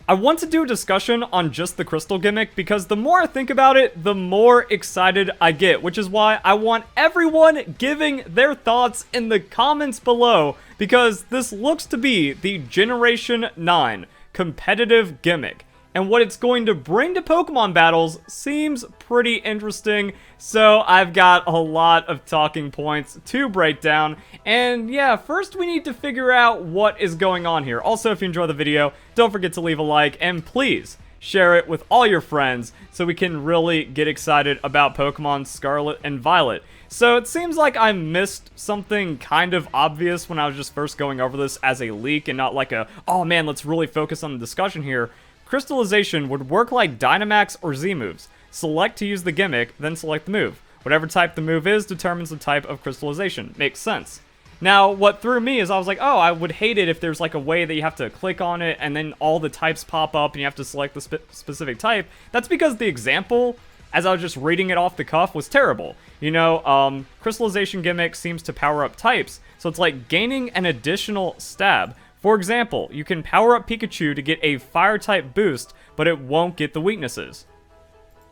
I want to do a discussion on just the crystal gimmick because the more I think about it, the more excited I get, which is why I want everyone giving their thoughts in the comments below, because this looks to be the Generation 9 competitive gimmick. And what it's going to bring to Pokemon battles seems pretty interesting, so I've got a lot of talking points to break down. And yeah, first we need to figure out what is going on here. Also, if you enjoy the video, don't forget to leave a like, and please share it with all your friends so we can really get excited about Pokemon Scarlet and Violet. So it seems like I missed something kind of obvious when I was just first going over this as a leak and not like a, oh man, let's really focus on the discussion here. Crystallization would work like Dynamax or ZMoves. Select to use the gimmick, then select the move. Whatever type the move is determines the type of crystallization. Makes sense. Now, what threw me is I was like, oh, I would hate it if there's like a way that you have to click on it and then all the types pop up and you have to select the specific type. That's because the example, as I was just reading it off the cuff, was terrible. You know, Crystallization Gimmick seems to power up types, so it's like gaining an additional stab. For example, you can power up Pikachu to get a Fire-type boost, but it won't get the weaknesses.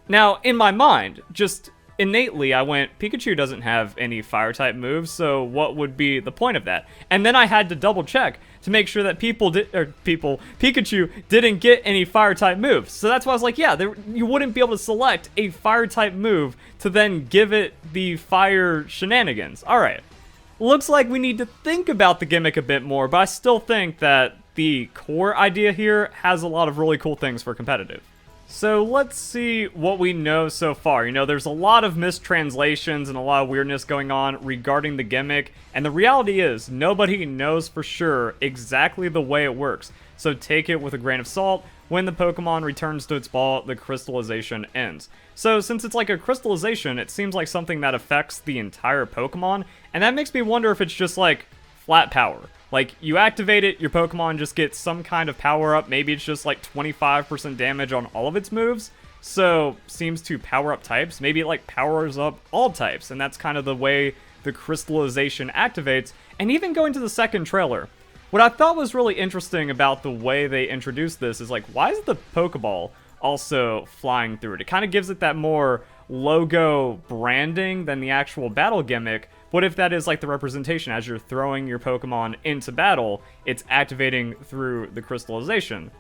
Now, in my mind, just innately, I went, Pikachu doesn't have any Fire-type moves, so what would be the point of that? And then I had to double-check to make sure that Pikachu didn't get any Fire-type moves. So that's why I was like, yeah, you wouldn't be able to select a Fire-type move to then give it the Fire shenanigans. Alright. Looks like we need to think about the gimmick a bit more, but I still think that the core idea here has a lot of really cool things for competitive. So let's see what we know so far. You know, there's a lot of mistranslations and a lot of weirdness going on regarding the gimmick, and the reality is nobody knows for sure exactly the way it works. So take it with a grain of salt. When the Pokemon returns to its ball, the crystallization ends. So since it's like a crystallization, it seems like something that affects the entire Pokemon, and that makes me wonder if it's just like flat power. Like, you activate it, your Pokemon just gets some kind of power up, maybe it's just like 25% damage on all of its moves, so seems to power up types. Maybe it like powers up all types, and that's kind of the way the crystallization activates. And even going to the second trailer, what I thought was really interesting about the way they introduced this is like, why is the Pokeball also flying through it? It kind of gives it that more logo branding than the actual battle gimmick. What if that is like the representation? As you're throwing your Pokemon into battle, it's activating through the crystallization.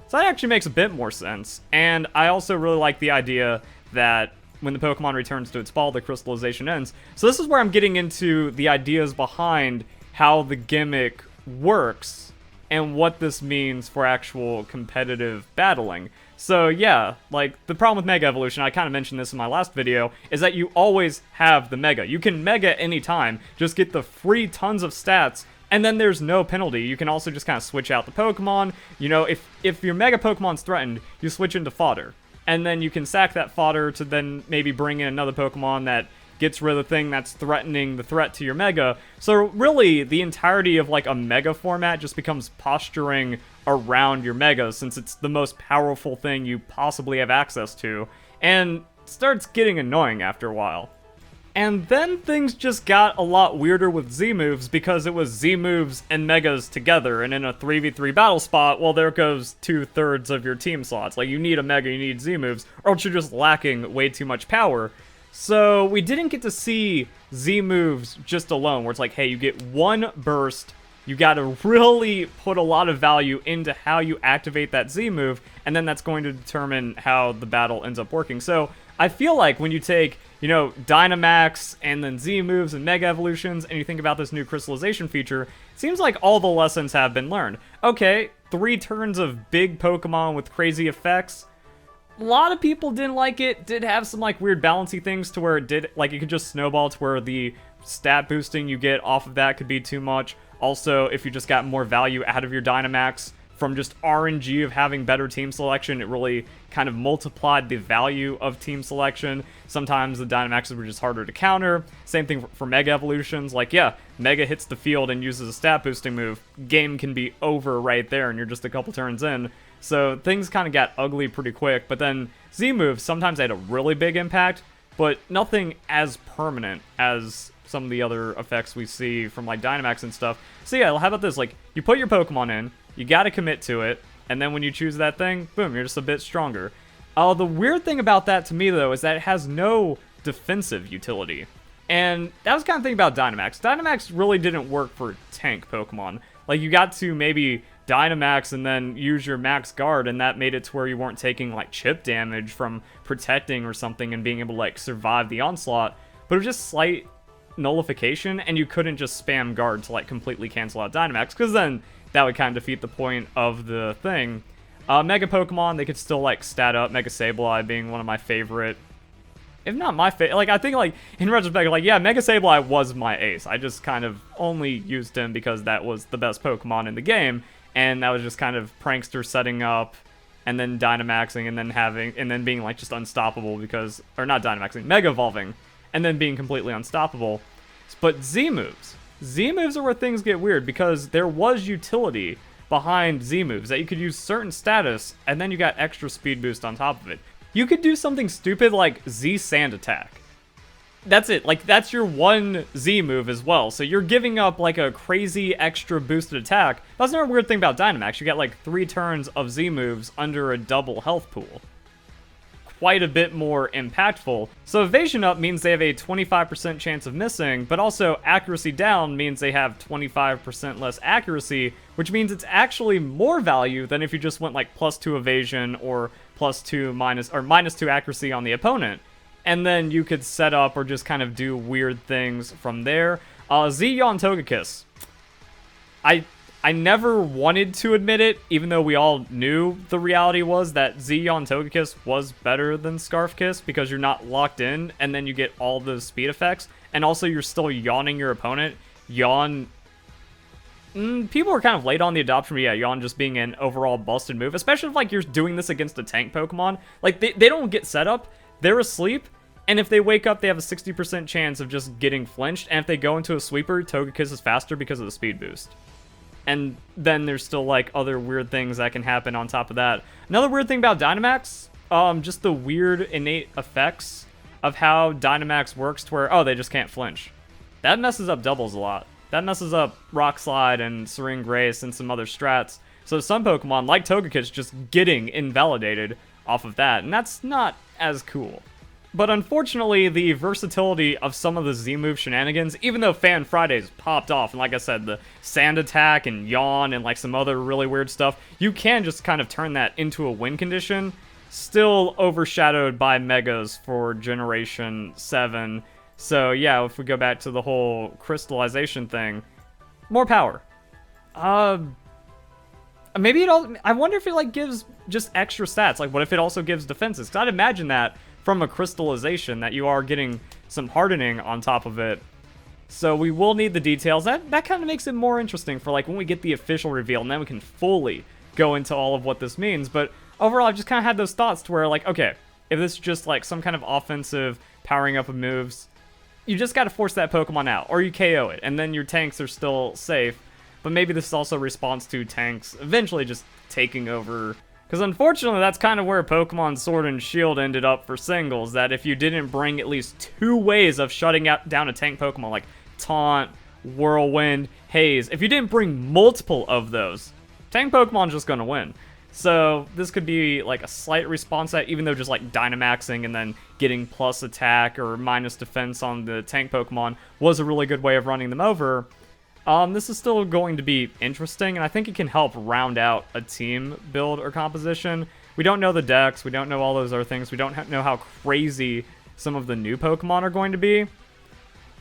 So that actually makes a bit more sense. And I also really like the idea that when the Pokemon returns to its ball, the crystallization ends. So this is where I'm getting into the ideas behind how the gimmick works and what this means for actual competitive battling. So yeah, like, the problem with Mega Evolution, I kind of mentioned this in my last video, is that you always have the Mega. You can Mega anytime, just get the free tons of stats, and then there's no penalty. You can also just kind of switch out the Pokemon. You know, if your Mega Pokemon's threatened, you switch into fodder. And then you can sack that fodder to then maybe bring in another Pokemon that gets rid of the thing that's threatening the threat to your Mega. So really, the entirety of like a Mega format just becomes posturing around your Mega, since it's the most powerful thing you possibly have access to, and starts getting annoying after a while. And then things just got a lot weirder with ZMoves, because it was ZMoves and Megas together, and in a 3v3 battle spot, well, there goes 2/3 of your team slots. Like, you need a Mega, you need ZMoves, or else you're just lacking way too much power. So we didn't get to see ZMoves just alone, where it's like, hey, you get one burst, you gotta really put a lot of value into how you activate that Z-move, and then that's going to determine how the battle ends up working. So I feel like when you take, you know, Dynamax and then Z-moves and Mega Evolutions, and you think about this new crystallization feature, it seems like all the lessons have been learned. Okay, 3 turns of big Pokemon with crazy effects. A lot of people didn't like it. Did have some like weird balancy things to where it did, like, it could just snowball to where the stat boosting you get off of that could be too much. Also, if you just got more value out of your Dynamax from just RNG of having better team selection, it really kind of multiplied the value of team selection. Sometimes the Dynamaxes were just harder to counter. Same thing for Mega Evolutions. Like, yeah, Mega hits the field and uses a stat boosting move. Game can be over right there and you're just a couple turns in. So things kind of got ugly pretty quick. But then Z-moves sometimes had a really big impact, but nothing as permanent as some of the other effects we see from like Dynamax and stuff. So yeah, how about this? Like, you put your Pokemon in, you gotta commit to it, And then when you choose that thing, boom, you're just a bit stronger. The weird thing about that to me, though, is that it has no defensive utility. And that was kind of the thing about Dynamax. Dynamax really didn't work for tank Pokemon. Like, you got to maybe Dynamax and then use your max guard, and that made it to where you weren't taking, like, chip damage from protecting or something and being able to, like, survive the onslaught. But it was just slight nullification, and you couldn't just spam guard to, like, completely cancel out Dynamax, because then that would kind of defeat the point of the thing. Mega Pokemon, they could still, like, stat up. Mega Sableye being one of my favorite, if not my favorite. Like, I think, like, in retrospect, like, yeah, Mega Sableye was my ace. I just kind of only used him because that was the best Pokemon in the game, and that was just kind of prankster setting up, and then Dynamaxing, and then being, like, just unstoppable because, or not Dynamaxing, Mega Evolving, and then being completely unstoppable. But Z-moves. Z-moves are where things get weird, because there was utility behind Z-moves, that you could use certain status, and then you got extra speed boost on top of it. You could do something stupid like Z-Sand Attack. That's it. Like, that's your one Z-move as well, so you're giving up, like, a crazy extra boosted attack. That's another weird thing about Dynamax. You get, like, 3 turns of Z-moves under a double health pool. Quite a bit more impactful. So evasion up means they have a 25% chance of missing, but also accuracy down means they have 25% less accuracy, which means it's actually more value than if you just went like +2 evasion or +2 -2 accuracy on the opponent. And then you could set up or just kind of do weird things from there. Z-Yawn Togekiss. I never wanted to admit it, even though we all knew the reality was that Z-Yawn Togekiss was better than Scarf Kiss because you're not locked in, and then you get all the speed effects, and also you're still yawning your opponent. Yawn... people were kind of late on the adoption, but yeah, Yawn just being an overall busted move, especially if, like, you're doing this against a tank Pokemon. Like, they don't get set up, they're asleep, and if they wake up, they have a 60% chance of just getting flinched, and if they go into a sweeper, Togekiss is faster because of the speed boost. And then there's still, like, other weird things that can happen on top of that. Another weird thing about Dynamax, just the weird innate effects of how Dynamax works to where, oh, they just can't flinch. That messes up doubles a lot. That messes up Rock Slide and Serene Grace and some other strats. So some Pokemon, like Togekiss, just getting invalidated off of that, and that's not as cool. But unfortunately, the versatility of some of the Z-move shenanigans, even though Fan Fridays popped off, and like I said, the Sand Attack and Yawn and like some other really weird stuff, you can just kind of turn that into a win condition, still overshadowed by Megas for Generation 7. So yeah, if we go back to the whole crystallization thing, more power. Maybe I wonder if it like gives just extra stats. Like, what if it also gives defenses? Because I'd imagine that from a crystallization that you are getting some hardening on top of it. So we will need the details. That kind of makes it more interesting for like when we get the official reveal, and then we can fully go into all of what this means. But overall, I've just kind of had those thoughts to where like, okay, if this is just like some kind of offensive powering up of moves, you just got to force that Pokemon out, or you KO it, and then your tanks are still safe. But maybe this is also a response to tanks eventually just taking over. Because unfortunately, that's kind of where Pokemon Sword and Shield ended up for singles, that if you didn't bring at least 2 ways of shutting down a tank Pokemon, like Taunt, Whirlwind, Haze, if you didn't bring multiple of those, tank Pokemon's just going to win. So this could be like a slight response to that, even though just like Dynamaxing and then getting plus attack or minus defense on the tank Pokemon was a really good way of running them over. This is still going to be interesting, and I think it can help round out a team build or composition. We don't know the decks, we don't know all those other things, we don't know how crazy some of the new Pokemon are going to be.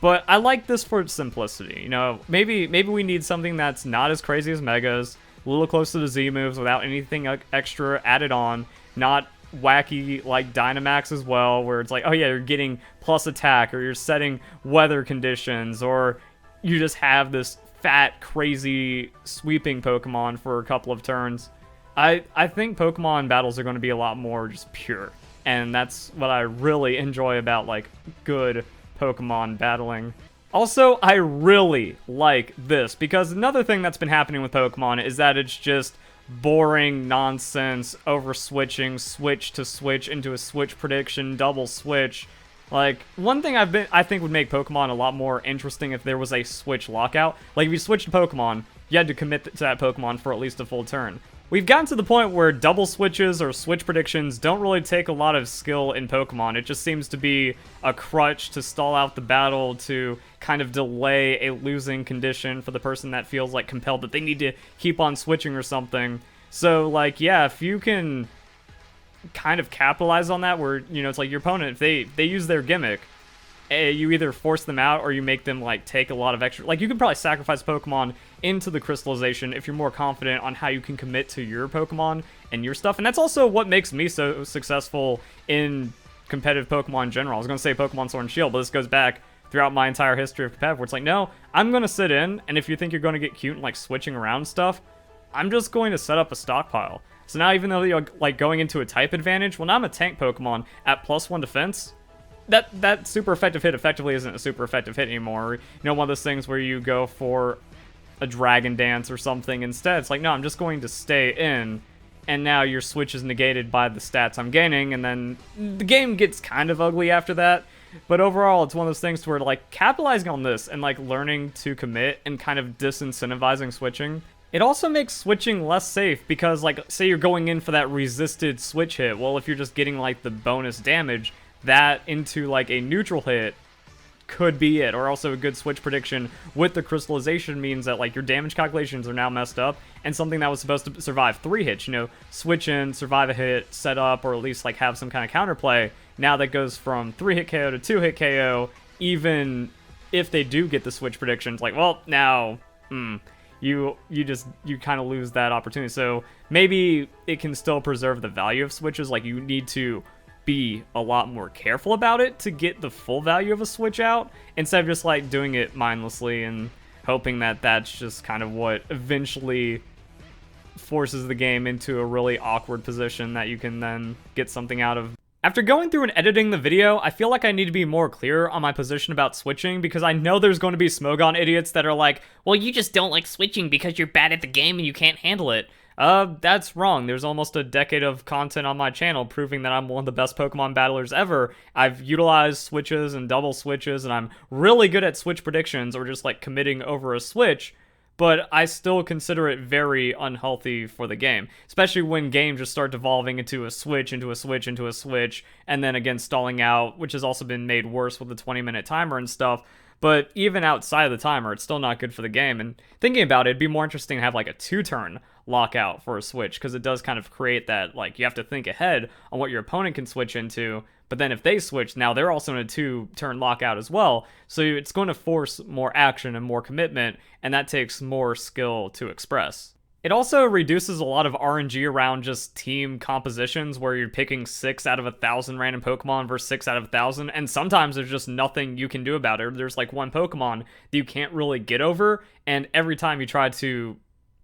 But I like this for its simplicity. You know, maybe we need something that's not as crazy as Megas, a little closer to Z-moves without anything extra added on, not wacky like Dynamax as well, where it's like, oh yeah, you're getting plus attack, or you're setting weather conditions, or you just have this fat, crazy, sweeping Pokemon for a couple of turns. I think Pokemon battles are going to be a lot more just pure. And that's what I really enjoy about, like, good Pokemon battling. Also, I really like this, because another thing that's been happening with Pokemon is that it's just boring nonsense, over-switching, switch to switch into a switch prediction, double switch. Like, one thing I think would make Pokemon a lot more interesting if there was a switch lockout. Like, if you switched to Pokemon, you had to commit to that Pokemon for at least a full turn. we've gotten to the point where double switches or switch predictions don't really take a lot of skill in Pokemon. It just seems to be a crutch to stall out the battle, to kind of delay a losing condition for the person that feels like compelled that they need to keep on switching or something. So, like, yeah, if you can kind of capitalize on that, where, you know, it's like your opponent, if they use their gimmick, you either force them out or you make them, like, take a lot of extra... Like, you could probably sacrifice Pokemon into the Crystalization if you're more confident on how you can commit to your Pokemon and your stuff. And that's also what makes me so successful in competitive Pokemon in general. I was going to say Pokemon Sword and Shield, but this goes back throughout my entire history of competitive, where it's like, no, I'm going to sit in, and if you think you're going to get cute and, like, switching around stuff, I'm just going to set up a stockpile. So now, even though you're, like, going into a type advantage, well, now I'm a tank Pokemon at +1 defense. That super effective hit effectively isn't a super effective hit anymore. You know, one of those things where you go for a Dragon Dance or something instead. It's like, no, I'm just going to stay in, and now your switch is negated by the stats I'm gaining, and then the game gets kind of ugly after that. But overall, it's one of those things where, like, capitalizing on this and, like, learning to commit and kind of disincentivizing switching, it also makes switching less safe, because, like, say you're going in for that resisted switch hit. Well, if you're just getting, like, the bonus damage, that into, like, a neutral hit could be it. Or also a good switch prediction with the Crystalization means that, like, your damage calculations are now messed up, and something that was supposed to survive 3 hits, you know, switch in, survive a hit, set up, or at least, like, have some kind of counterplay, now that goes from 3-hit KO to 2-hit KO, even if they do get the switch predictions. Like, well, now, you kind of lose that opportunity. So maybe it can still preserve the value of switches. Like, you need to be a lot more careful about it to get the full value of a switch out, instead of just, like, doing it mindlessly and hoping that that's just kind of what eventually forces the game into a really awkward position that you can then get something out of. After going through and editing the video, I feel like I need to be more clear on my position about switching, because I know there's going to be Smogon idiots that are like, well, you just don't like switching because you're bad at the game and you can't handle it. That's wrong. There's almost a decade of content on my channel proving that I'm one of the best Pokemon battlers ever. I've utilized switches and double switches, and I'm really good at switch predictions, or just, like, committing over a switch, but I still consider it very unhealthy for the game, especially when games just start devolving into a switch, into a switch, into a switch, and then again stalling out, which has also been made worse with the 20-minute timer and stuff. But even outside of the timer, it's still not good for the game. And thinking about it, it'd be more interesting to have, like, a 2-turn lockout for a switch, because it does kind of create that, like, you have to think ahead on what your opponent can switch into, but then if they switch, now they're also in a 2-turn lockout as well, so it's going to force more action and more commitment, and that takes more skill to express. It also reduces a lot of RNG around just team compositions, where you're picking 6 out of 1,000 random Pokemon versus 6 out of 1,000, and sometimes there's just nothing you can do about it. There's, like, one Pokemon that you can't really get over, and every time you try to,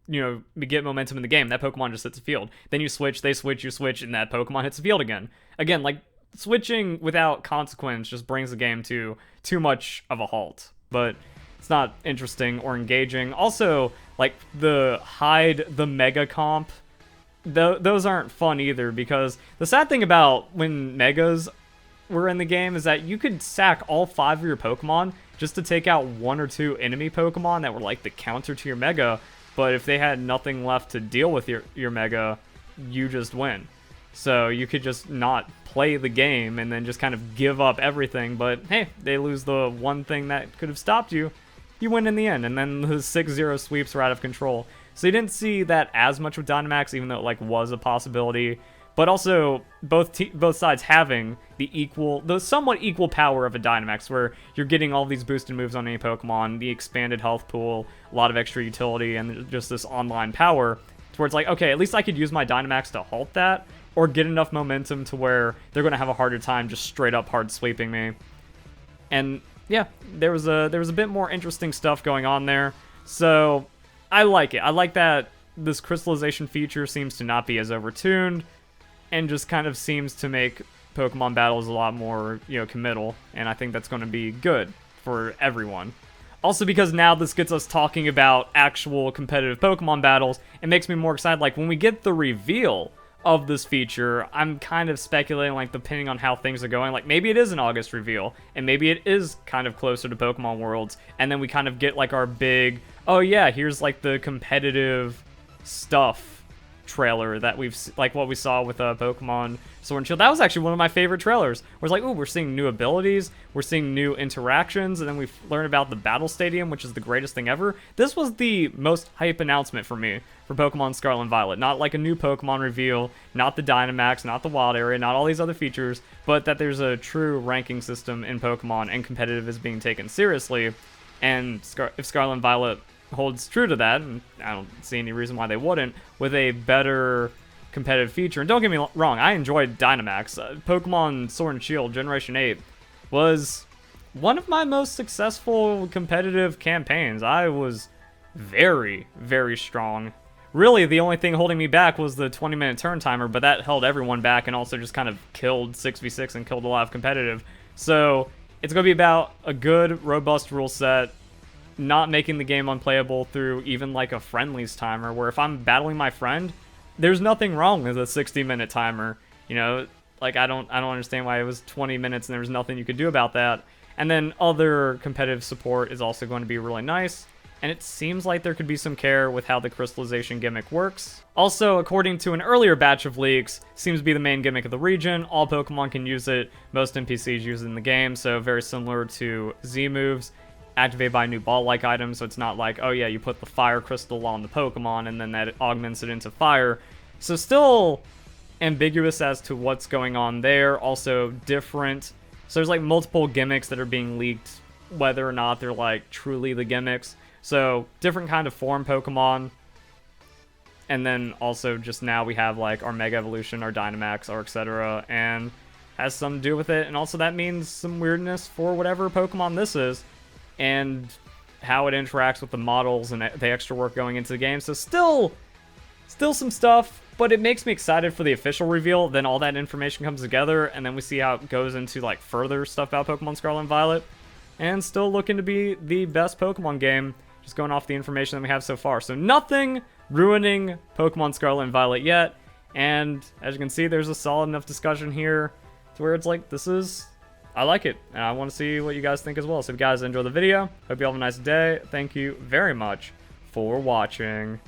you know, get momentum in the game, that Pokemon just hits the field. Then you switch, they switch, you switch, and that Pokemon hits the field again. Again, like, switching without consequence just brings the game to too much of a halt. But it's not interesting or engaging. Also, like, the hide the mega comp, those aren't fun either, because the sad thing about when megas were in the game is that you could sack all 5 of your Pokemon just to take out 1 or 2 enemy Pokemon that were, like, the counter to your mega, but if they had nothing left to deal with your mega, you just win. So you could just not play the game and then just kind of give up everything, but hey, they lose the one thing that could have stopped you. You win in the end, and then the 6-0 sweeps are out of control. So you didn't see that as much with Dynamax, even though it, like, was a possibility. But also, both sides having the somewhat equal power of a Dynamax, where you're getting all these boosted moves on any Pokemon, the expanded health pool, a lot of extra utility, and just this online power, to where it's like, okay, at least I could use my Dynamax to halt that, or get enough momentum to where they're going to have a harder time just straight up hard sweeping me. And yeah, there was a bit more interesting stuff going on there. So I like it. I like that this crystallization feature seems to not be as overtuned, and just kind of seems to make Pokemon battles a lot more, you know, committal. And I think that's going to be good for everyone. Also, because now this gets us talking about actual competitive Pokemon battles, it makes me more excited. Like, when we get the reveal of this feature, I'm kind of speculating, like, depending on how things are going, like, maybe it is an August reveal, and maybe it is kind of closer to Pokemon Worlds, and then we kind of get, like, our big, oh yeah, here's, like, the competitive stuff trailer that like what we saw with Pokemon Sword and Shield. That was actually one of my favorite trailers. Where it's like, oh, we're seeing new abilities, we're seeing new interactions, and then we learn about the Battle Stadium, which is the greatest thing ever. This was the most hype announcement for me for Pokemon Scarlet and Violet. Not like a new Pokemon reveal, not the Dynamax, not the Wild Area, not all these other features, but that there's a true ranking system in Pokemon and competitive is being taken seriously. And if Scarlet and Violet holds true to that, and I don't see any reason why they wouldn't, with a better competitive feature. And don't get me wrong, I enjoyed Dynamax. Pokemon Sword and Shield Generation 8 was one of my most successful competitive campaigns. I was very, very strong. Really, the only thing holding me back was the 20-minute turn timer, but that held everyone back and also just kind of killed 6v6 and killed a lot of competitive. So it's going to be about a good, robust rule set, not making the game unplayable through even like a friendlies timer, where if I'm battling my friend, there's nothing wrong with a 60-minute timer. You know, like I don't understand why it was 20 minutes and there was nothing you could do about that. And then other competitive support is also going to be really nice. And it seems like there could be some care with how the Crystalization Gimmick works. Also, according to an earlier batch of leaks, seems to be the main gimmick of the region. All Pokemon can use it, most NPCs use it in the game, so very similar to ZMoves. Activated by new ball-like items, so it's not like, oh yeah, you put the fire crystal on the Pokemon and then that augments it into fire. So still ambiguous as to what's going on there, also different. So there's like multiple gimmicks that are being leaked, whether or not they're like truly the gimmicks. So different kind of form Pokemon. And then also just now we have like our Mega Evolution, our Dynamax, our etc. And has something to do with it. And also that means some weirdness for whatever Pokemon this is. And how it interacts with the models and the extra work going into the game. So still some stuff, but it makes me excited for the official reveal. Then all that information comes together, and then we see how it goes into like further stuff about Pokemon Scarlet and Violet. And still looking to be the best Pokemon game, just going off the information that we have so far. So nothing ruining Pokemon Scarlet and Violet yet. And as you can see, there's a solid enough discussion here to where it's like, I like it, and I want to see what you guys think as well. So if you guys enjoy the video, hope you all have a nice day. Thank you very much for watching.